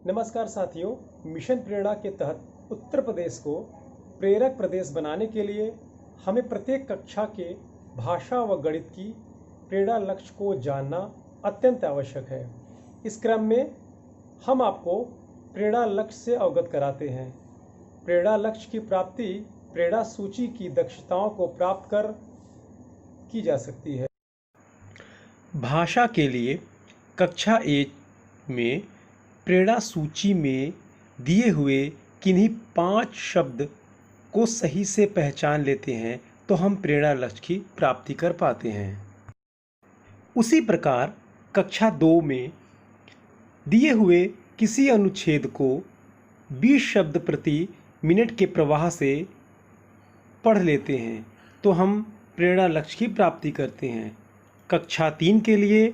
नमस्कार साथियों, मिशन प्रेरणा के तहत उत्तर प्रदेश को प्रेरक प्रदेश बनाने के लिए हमें प्रत्येक कक्षा के भाषा व गणित की प्रेरणा लक्ष्य को जानना अत्यंत आवश्यक है। इस क्रम में हम आपको प्रेरणा लक्ष्य से अवगत कराते हैं। प्रेरणा लक्ष्य की प्राप्ति प्रेरणा सूची की दक्षताओं को प्राप्त कर की जा सकती है। भाषा के लिए कक्षा 1 में प्रेरणा सूची में दिए हुए किन्हीं 5 शब्द को सही से पहचान लेते हैं तो हम प्रेरणा लक्ष्य की प्राप्ति कर पाते हैं। उसी प्रकार कक्षा 2 में दिए हुए किसी अनुच्छेद को 20 शब्द प्रति मिनट के प्रवाह से पढ़ लेते हैं तो हम प्रेरणा लक्ष्य की प्राप्ति करते हैं। कक्षा 3 के लिए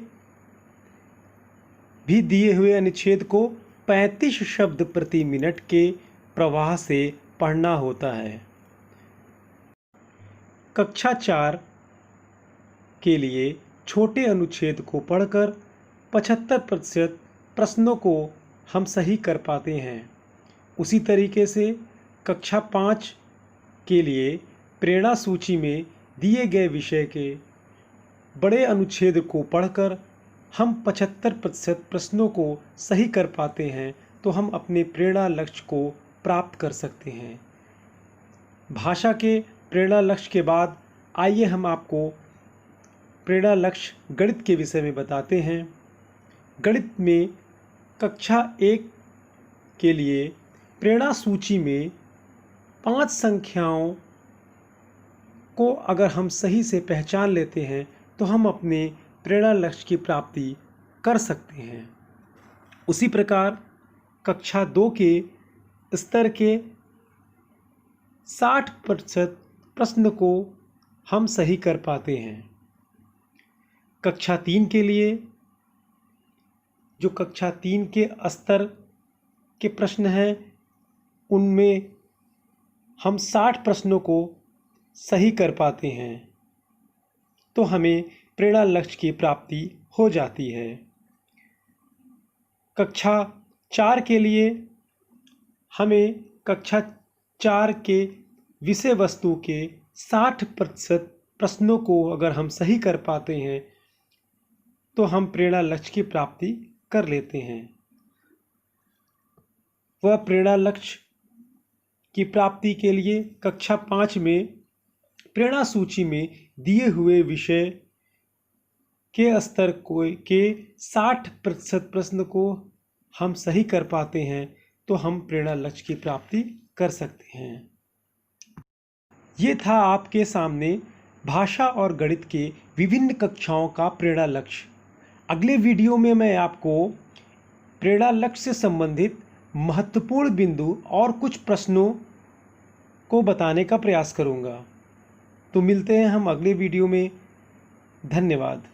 भी दिए हुए अनुच्छेद को 35 शब्द प्रति मिनट के प्रवाह से पढ़ना होता है। कक्षा 4 के लिए छोटे अनुच्छेद को पढ़कर 75% प्रश्नों को हम सही कर पाते हैं। उसी तरीके से कक्षा 5 के लिए प्रेरणा सूची में दिए गए विषय के बड़े अनुच्छेद को पढ़कर हम 75% प्रश्नों को सही कर पाते हैं तो हम अपने प्रेरणा लक्ष्य को प्राप्त कर सकते हैं। भाषा के प्रेरणा लक्ष्य के बाद आइए हम आपको प्रेरणा लक्ष्य गणित के विषय में बताते हैं। गणित में कक्षा 1 के लिए प्रेरणा सूची में 5 संख्याओं को अगर हम सही से पहचान लेते हैं तो हम अपने प्रेरणा लक्ष्य की प्राप्ति कर सकते हैं। उसी प्रकार कक्षा 2 के स्तर के 60% प्रश्न को हम सही कर पाते हैं। कक्षा 3 के लिए जो कक्षा 3 के स्तर के प्रश्न हैं उनमें हम 60 प्रश्नों को सही कर पाते हैं तो हमें प्रेरणा लक्ष्य की प्राप्ति हो जाती है। कक्षा 4 के लिए हमें कक्षा 4 के विषय वस्तु के 60% प्रश्नों को अगर हम सही कर पाते हैं तो हम प्रेरणा लक्ष्य की प्राप्ति कर लेते हैं। वह प्रेरणा लक्ष्य की प्राप्ति के लिए कक्षा 5 में प्रेरणा सूची में दिए हुए विषय के स्तर के 60% प्रश्न को हम सही कर पाते हैं तो हम प्रेरणा लक्ष्य की प्राप्ति कर सकते हैं। ये था आपके सामने भाषा और गणित के विभिन्न कक्षाओं का प्रेरणा लक्ष्य। अगले वीडियो में मैं आपको प्रेरणा लक्ष्य से संबंधित महत्वपूर्ण बिंदु और कुछ प्रश्नों को बताने का प्रयास करूंगा। तो मिलते हैं हम अगले वीडियो में। धन्यवाद।